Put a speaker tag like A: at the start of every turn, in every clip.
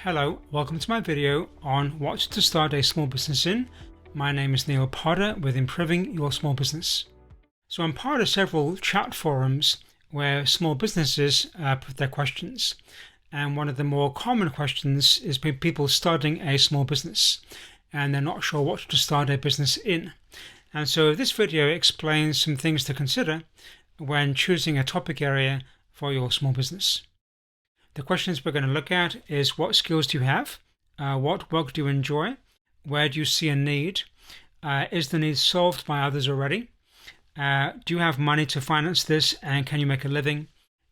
A: Hello, welcome to my video on what to start a small business in. My name is Neil Potter with Improving Your Small Business. So I'm part of several chat forums where small businesses put their questions. And one of the more common questions is people starting a small business and they're not sure what to start a business in. And so this video explains some things to consider when choosing a topic area for your small business. The questions we're going to look at is what skills do you have? What work do you enjoy? Where do you see a need? Is the need solved by others already? Do you have money to finance this and can you make a living?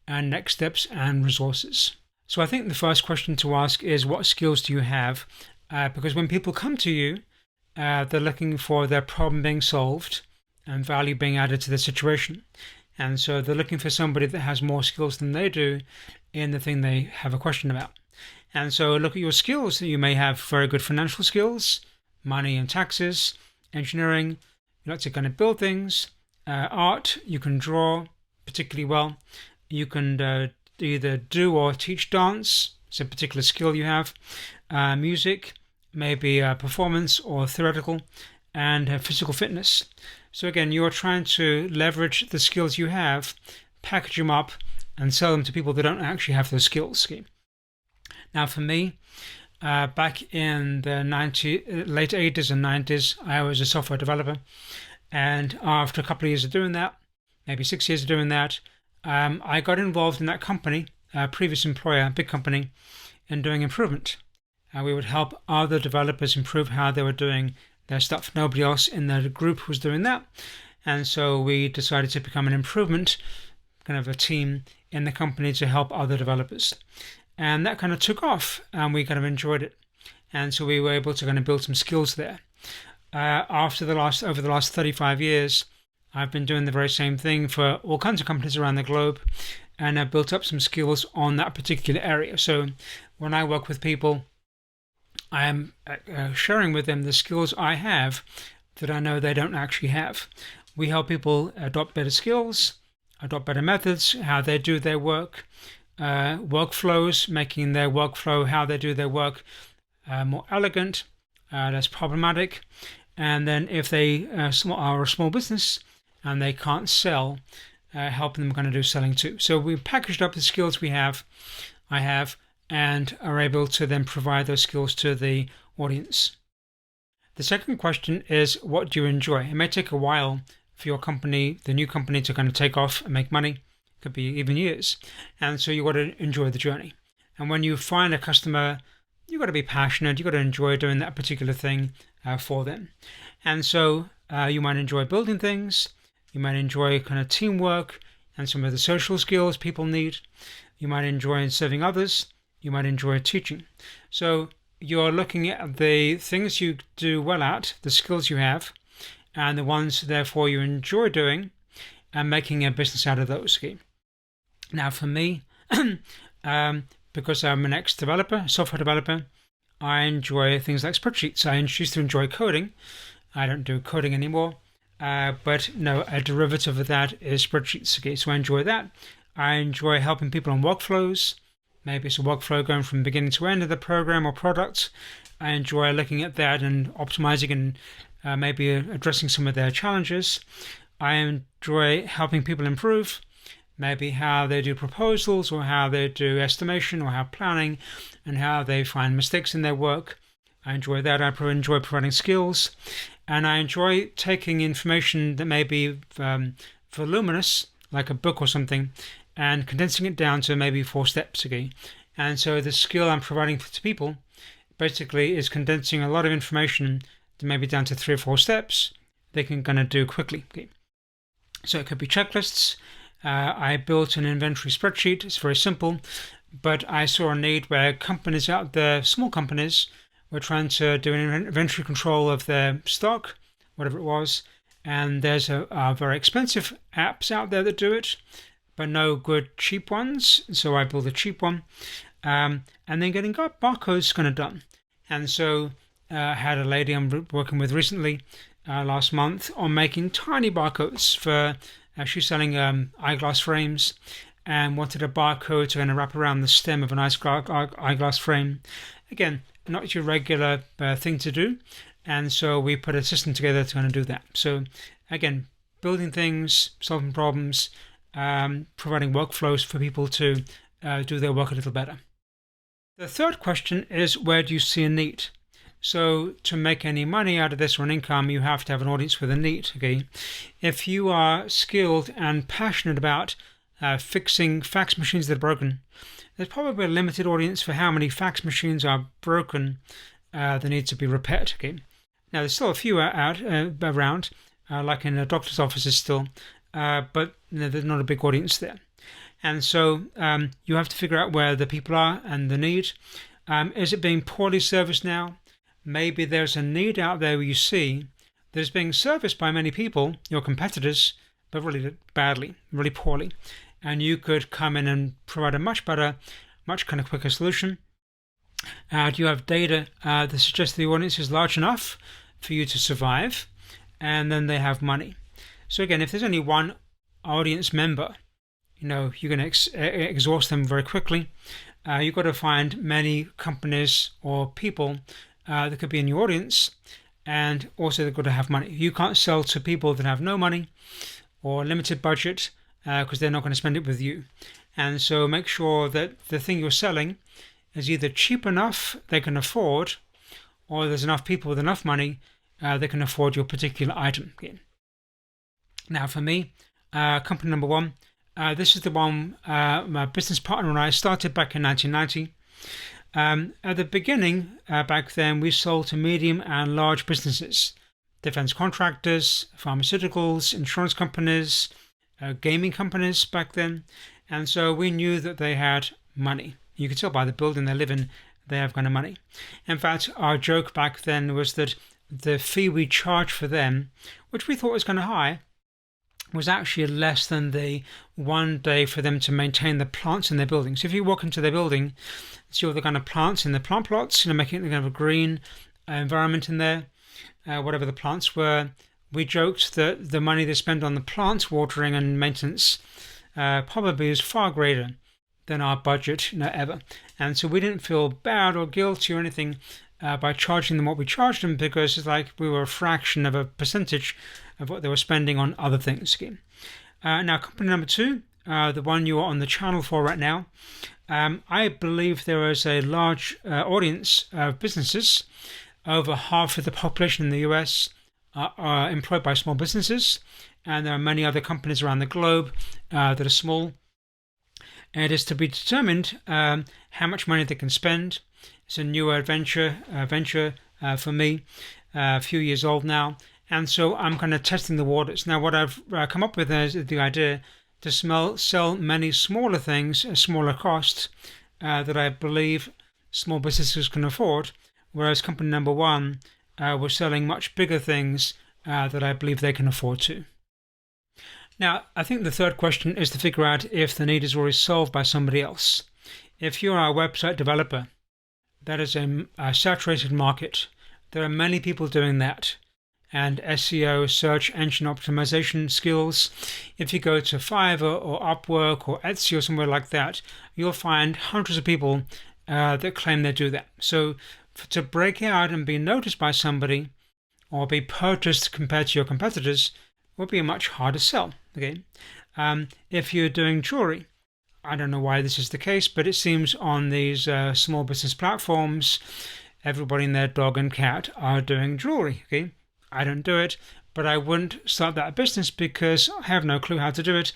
A: And next steps and resources. So I think the first question to ask is what skills do you have? Because when people come to you, they're looking for their problem being solved and value being added to the situation. And so they're looking for somebody that has more skills than they do in the thing they have a question about. And so look at your skills. You may have very good financial skills, money and taxes, engineering, you like to kind of build things, art, you can draw particularly well. You can either do or teach dance, it's a particular skill you have, music, maybe performance or theoretical, and physical fitness. So again, you're trying to leverage the skills you have, package them up, and sell them to people that don't actually have those skills. Now for me, back in the late 80s and 90s, I was a software developer. And after a couple of years of doing that, maybe 6 years of doing that, I got involved in that company, previous employer, big company, in doing improvement. We would help other developers improve how they were doing their stuff. Nobody else in the group was doing that. And so we decided to become an improvement, kind of a team in the company to help other developers. And that kind of took off and we kind of enjoyed it. And so we were able to kind of build some skills there. Over the last 35 years, I've been doing the very same thing for all kinds of companies around the globe. And I've built up some skills on that particular area. So when I work with people, I am sharing with them the skills I have that I know they don't actually have. We help people adopt better skills, adopt better methods, how they do their work, workflows, making their workflow, how they do their work more elegant, less problematic. And then if they are a small business and they can't sell, helping them kind of do selling too. So we've packaged up the skills I have, and are able to then provide those skills to the audience. The second question is, what do you enjoy? It may take a while for your company, the new company, to kind of take off and make money. It could be even years. And so you've got to enjoy the journey. And when you find a customer, you've got to be passionate. You've got to enjoy doing that particular thing for them. And so you might enjoy building things. You might enjoy kind of teamwork and some of the social skills people need. You might enjoy serving others. You might enjoy teaching. So you're looking at the things you do well at, the skills you have, and the ones, therefore, you enjoy doing, and making a business out of those. Now, for me, because I'm an ex-developer, software developer, I enjoy things like spreadsheets. I used to enjoy coding. I don't do coding anymore, but no, a derivative of that is spreadsheets. So I enjoy that. I enjoy helping people on workflows. Maybe it's a workflow going from beginning to end of the program or product. I enjoy looking at that and optimizing and maybe addressing some of their challenges. I enjoy helping people improve, maybe how they do proposals or how they do estimation or how planning and how they find mistakes in their work. I enjoy that. I enjoy providing skills. And I enjoy taking information that may be voluminous, like a book or something, and condensing it down to maybe 4 steps. And so the skill I'm providing to people basically is condensing a lot of information to maybe down to 3 or 4 steps they can kind of do quickly. So it could be checklists. I built an inventory spreadsheet. It's very simple, but I saw a need where companies out there, small companies, were trying to do an inventory control of their stock, whatever it was. And there's a very expensive apps out there that do it, but no good cheap ones. So I built a cheap one, and then getting barcodes kind of done. And so I had a lady I'm working with recently, last month, on making tiny barcodes for, she's selling eyeglass frames, and wanted a barcode to kind of wrap around the stem of an eyeglass frame. Again, not your regular thing to do, and so we put a system together to kind of do that. So again, building things, solving problems, providing workflows for people to do their work a little better. The third question is, where do you see a need? So to make any money out of this or an income, you have to have an audience with a need. Okay, if you are skilled and passionate about fixing fax machines that are broken, there's probably a limited audience for how many fax machines are broken that need to be repaired. Okay, now there's still a few out around, like in a doctor's offices still, but there's not a big audience there. And so you have to figure out where the people are and the need. Is it being poorly serviced now? Maybe there's a need out there where you see that is being serviced by many people, your competitors, but really badly, really poorly. And you could come in and provide a much better, much kind of quicker solution. Do you have data that suggests the audience is large enough for you to survive? And then they have money. So again, if there's only one audience member, you're going to exhaust them very quickly. You've got to find many companies or people that could be in your audience, and also they've got to have money. You can't sell to people that have no money or limited budget because they're not going to spend it with you. And so make sure that the thing you're selling is either cheap enough they can afford, or there's enough people with enough money that can afford your particular item. Now for me, company number one, this is the one my business partner and I started back in 1990. At the beginning, back then, we sold to medium and large businesses, defense contractors, pharmaceuticals, insurance companies, gaming companies back then. And so we knew that they had money. You could tell by the building they live in, they have kind of money. In fact, our joke back then was that the fee we charged for them, which we thought was kind of high, was actually less than the 1 day for them to maintain the plants in their building. So if you walk into their building, see all the kind of plants in the plant plots, making it kind of a green environment in there, whatever the plants were. We joked that the money they spend on the plants watering and maintenance probably is far greater than our budget ever. And so we didn't feel bad or guilty or anything by charging them what we charged them, because it's like we were a fraction of a percentage of what they were spending on other things. Now, company number two, the one you are on the channel for right now, I believe there is a large audience of businesses. Over half of the population in the US are employed by small businesses, and there are many other companies around the globe that are small. It is to be determined how much money they can spend. It's a newer venture for me, a few years old now, and so I'm kind of testing the waters. Now, what I've come up with is the idea to sell many smaller things at smaller costs that I believe small businesses can afford, whereas company number one was selling much bigger things that I believe they can afford to. Now, I think the third question is to figure out if the need is already solved by somebody else. If you're a website developer, that is a saturated market. There are many people doing that. And SEO, search engine optimization skills, if you go to Fiverr or Upwork or Etsy or somewhere like that, you'll find hundreds of people that claim they do that. So to break out and be noticed by somebody or be purchased compared to your competitors would be a much harder sell. If you're doing jewelry, I don't know why this is the case, but it seems on these small business platforms, everybody and their dog and cat are doing jewelry. I don't do it, but I wouldn't start that business because I have no clue how to do it.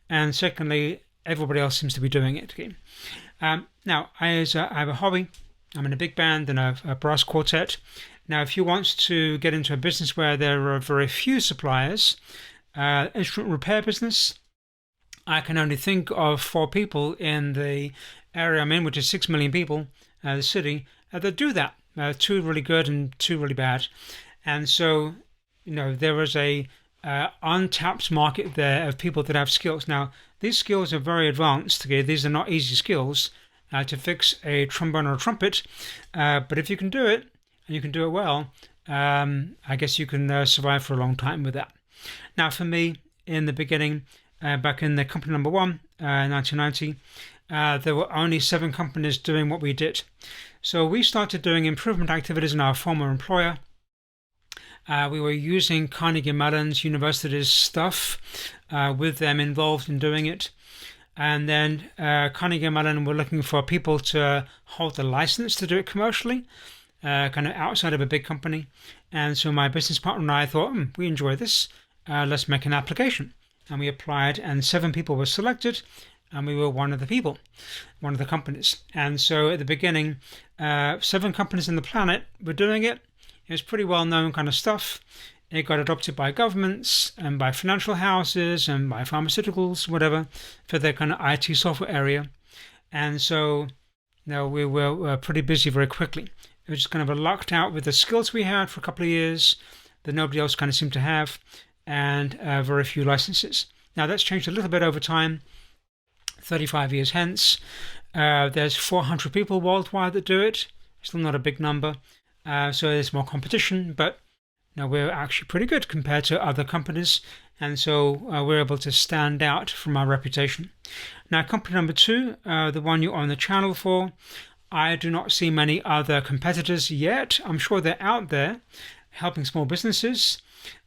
A: And secondly, everybody else seems to be doing it. Now, I have a hobby. I'm in a big band and a brass quartet. Now, if you want to get into a business where there are very few suppliers, instrument repair business, I can only think of 4 people in the area I'm in, which is 6 million people, the city, that do that. 2 really good and 2 really bad. And so, there is a untapped market there of people that have skills. Now, these skills are very advanced. These are not easy skills to fix a trombone or a trumpet. But if you can do it, and you can do it well, I guess you can survive for a long time with that. Now, for me, in the beginning, back in the company number one, 1990, there were only 7 companies doing what we did. So we started doing improvement activities in our former employer. We were using Carnegie Mellon's university's stuff with them involved in doing it. And then Carnegie Mellon were looking for people to hold the license to do it commercially, kind of outside of a big company. And so my business partner and I thought, we enjoy this. Let's make an application. And we applied, and 7 people were selected, and we were one of the people, one of the companies. And so at the beginning, 7 companies on the planet were doing it. It was pretty well-known kind of stuff. It got adopted by governments and by financial houses and by pharmaceuticals, whatever, for their kind of IT software area. And so we were pretty busy very quickly. It was just kind of lucked out with the skills we had for a couple of years that nobody else kind of seemed to have, and very few licenses. Now that's changed a little bit over time. 35 years hence, there's 400 people worldwide that do it. Still not a big number. So there's more competition, but we're actually pretty good compared to other companies, and so we're able to stand out from our reputation. Now, company number 2, the one you're on the channel for, I do not see many other competitors yet. I'm sure they're out there helping small businesses,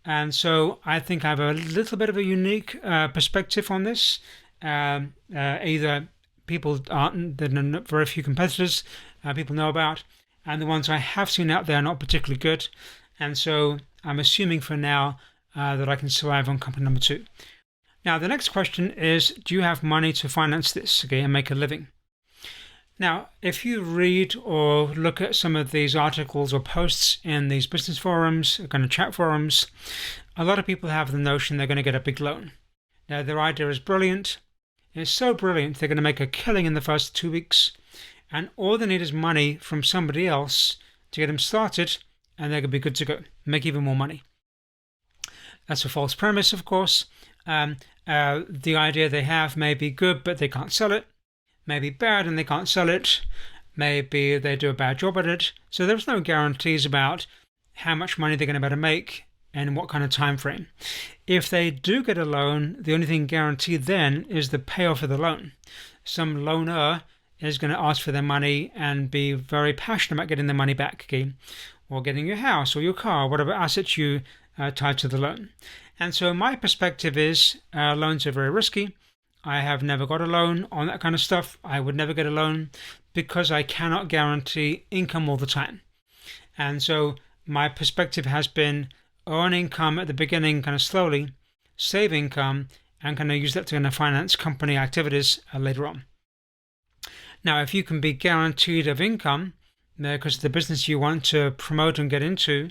A: and so I think I have a little bit of a unique perspective on this. Either people aren't, there are very few competitors people know about, and the ones I have seen out there are not particularly good. And so I'm assuming for now that I can survive on company number 2. Now, the next question is, do you have money to finance this, and make a living? Now, if you read or look at some of these articles or posts in these business forums, kind of chat forums, a lot of people have the notion they're going to get a big loan. Now, their idea is brilliant. It's so brilliant, they're going to make a killing in the first 2 weeks, and all they need is money from somebody else to get them started, and they're going to be good to go, make even more money. That's a false premise, of course. The idea they have may be good, but they can't sell it. May be bad and they can't sell it. Maybe they do a bad job at it. So there's no guarantees about how much money they're going to be able to make and what kind of time frame. If they do get a loan, the only thing guaranteed then is the payoff of the loan. Some loaner is going to ask for their money and be very passionate about getting their money back, or getting your house or your car, whatever assets you tied to the loan. And so my perspective is loans are very risky. I have never got a loan on that kind of stuff. I would never get a loan because I cannot guarantee income all the time. And so my perspective has been earn income at the beginning kind of slowly, save income, and kind of use that to kind of finance company activities later on. Now, if you can be guaranteed of income, because the business you want to promote and get into,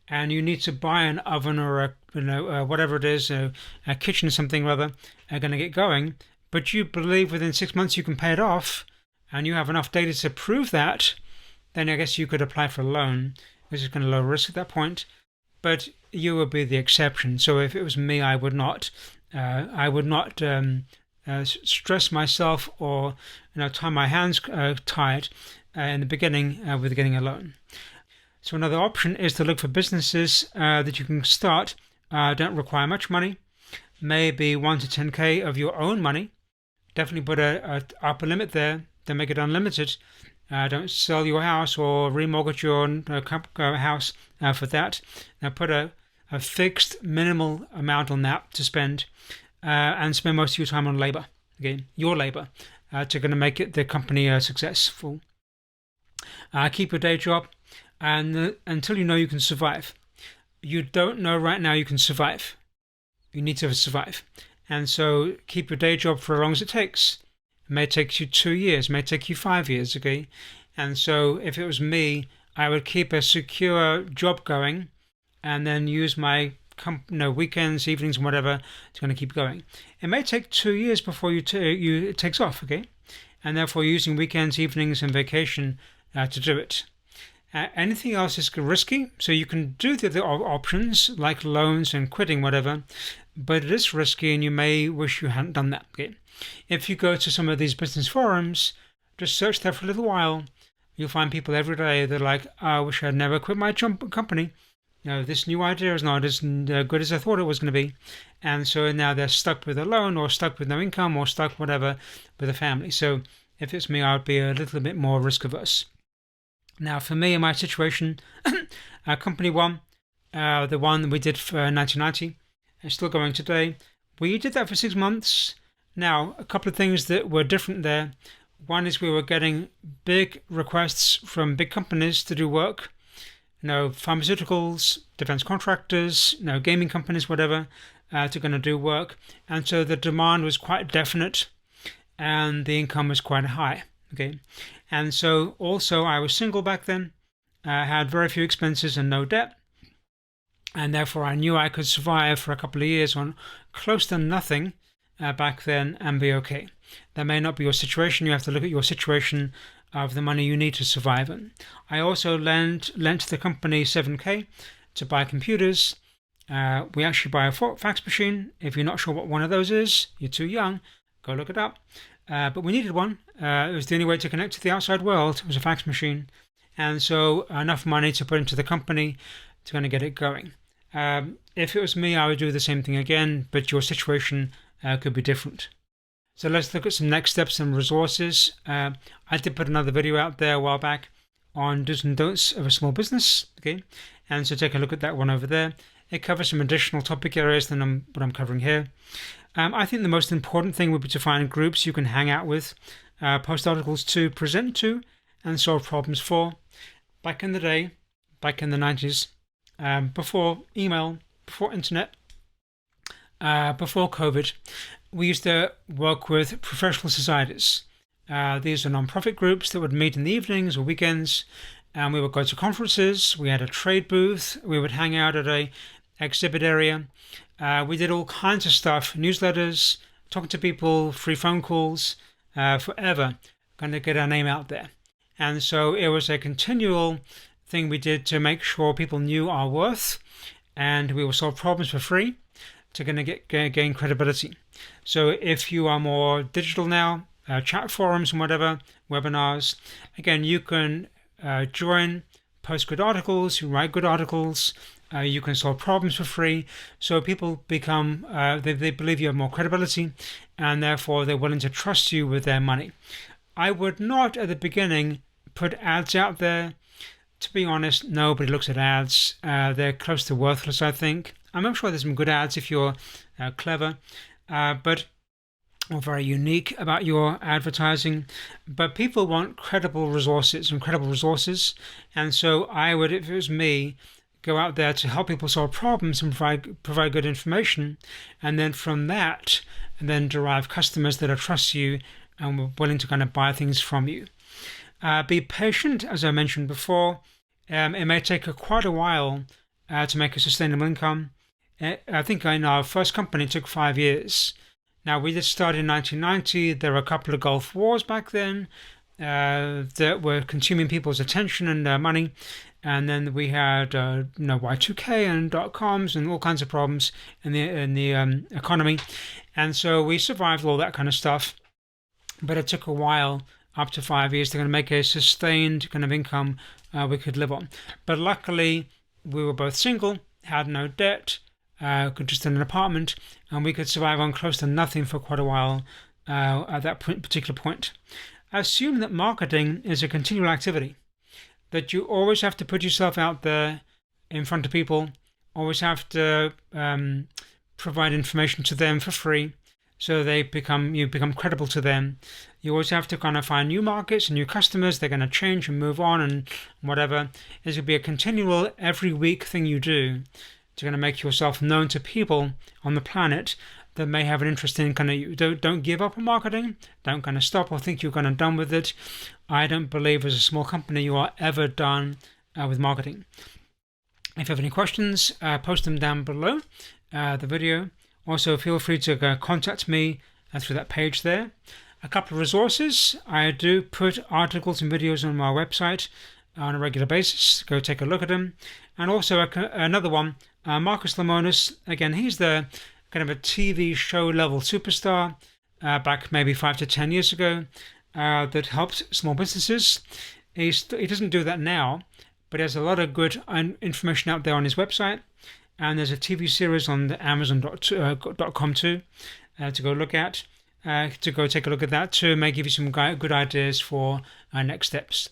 A: and you need to buy an oven or whatever it is, a kitchen, something rather, are going to get going, but you believe within 6 months you can pay it off, and you have enough data to prove that, then I guess you could apply for a loan, which is kind of low risk at that point, but you would be the exception. So if it was me, I would not stress myself or tie my hands tied in the beginning with getting a loan. So another option is to look for businesses that you can start, don't require much money, maybe 1 to 10K of your own money. Definitely put a upper limit there, then make it unlimited. Don't sell your house or remortgage your house for that. Now put a fixed minimal amount on that to spend, and spend most of your time on labor, again, your labor, to going to make it the company successful. Keep your day job, and until you know you can survive. You don't know right now you can survive. You need to survive. And so keep your day job for as long as it takes. It may take you 2 years, it may take you 5 years, okay? And so if it was me, I would keep a secure job going and then use my weekends, evenings, and whatever to kind of keep going. It may take 2 years before it takes off, okay? And therefore using weekends, evenings, and vacation to do it. Anything else is risky, so you can do the other options like loans and quitting, whatever, but it is risky and you may wish you hadn't done that. Okay? If you go to some of these business forums, just search there for a little while, you'll find people every day that are like, I wish I'd never quit my company. this new idea is not as good as I thought it was going to be. And so now they're stuck with a loan or stuck with no income or stuck whatever with a family. So if it's me, I would be a little bit more risk averse. Now, for me, in my situation, company one, the one we did for 1990, is still going today. We did that for 6 months. Now, a couple of things that were different there. One is we were getting big requests from big companies to do work. Pharmaceuticals, defense contractors, gaming companies, whatever, to going to do work. And so the demand was quite definite and the income was quite high. Okay. And so also I was single back then, had very few expenses and no debt. And therefore I knew I could survive for a couple of years on close to nothing back then and be okay. That may not be your situation. You have to look at your situation of the money you need to survive. And I also lent the company 7K to buy computers. We actually buy a fax machine. If you're not sure what one of those is, you're too young, go look it up. But we needed one. It was the only way to connect to the outside world. It was a fax machine. And so enough money to put into the company to kind of get it going. If it was me, I would do the same thing again, but your situation could be different. So let's look at some next steps and resources. I did put another video out there a while back on do's and don'ts of a small business. Okay, and so take a look at that one over there. It covers some additional topic areas than what I'm covering here. I think the most important thing would be to find groups you can hang out with, post articles to, present to, and solve problems for. Back in the day, back in the 90s, before email, before internet, before COVID, we used to work with professional societies. These are non-profit groups that would meet in the evenings or weekends, and we would go to conferences. We had a trade booth. We would hang out at a exhibit area. We did all kinds of stuff, newsletters, talking to people, free phone calls, forever, going to get our name out there. And so it was a continual thing we did to make sure people knew our worth, and we would solve problems for free to going to gain credibility. So if you are more digital now, chat forums and whatever, webinars, again, you can join, post good articles, you write good articles, you can solve problems for free. So people become, they believe you have more credibility, and therefore they're willing to trust you with their money. I would not at the beginning put ads out there. To be honest, nobody looks at ads. They're close to worthless, I think. I'm sure there's some good ads if you're clever, but or very unique about your advertising. But people want credible resources. And so I would, if it was me, go out there to help people solve problems and provide good information, and then from that, and then derive customers that trust you and were willing to kind of buy things from you. Be patient, as I mentioned before. It may take quite a while to make a sustainable income. I think in our first company it took 5 years. Now, we did start in 1990. There were a couple of Gulf Wars back then that were consuming people's attention and money. And then we had Y2K and .coms and all kinds of problems in the economy. And so we survived all that kind of stuff. But it took a while, up to 5 years, to kind of make a sustained kind of income we could live on. But luckily, we were both single, had no debt, could just in an apartment, and we could survive on close to nothing for quite a while at that particular point. Assume that marketing is a continual activity, that you always have to put yourself out there in front of people, always have to provide information to them for free, so you become credible to them. You always have to kind of find new markets and new customers. They're going to change and move on and whatever. It's going to be a continual, every week thing you do to kind of make yourself known to people on the planet that may have an interest in kind of you. Don't give up on marketing. Don't kind of stop or think you're kind of done with it. I don't believe as a small company you are ever done with marketing. If you have any questions, post them down below the video. Also, feel free to contact me through that page there. A couple of resources. I do put articles and videos on my website on a regular basis. Go take a look at them. And also another one, Marcus Lemonis. Again, he's the kind of a TV show level superstar back maybe 5 to 10 years ago that helped small businesses. He doesn't do that now, but there's a lot of good information out there on his website, and there's a TV series on the Amazon.com too to go look at. To go take a look at that too. It may give you some good ideas for next steps.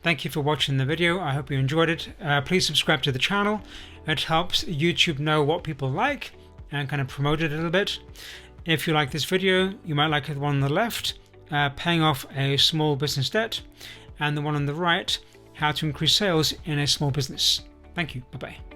A: Thank you for watching the video. I hope you enjoyed it. Please subscribe to the channel. It helps YouTube know what people like and kind of promote it a little bit. If you like this video, you might like the one on the left, paying off a small business debt, and the one on the right, how to increase sales in a small business. Thank you. Bye-bye.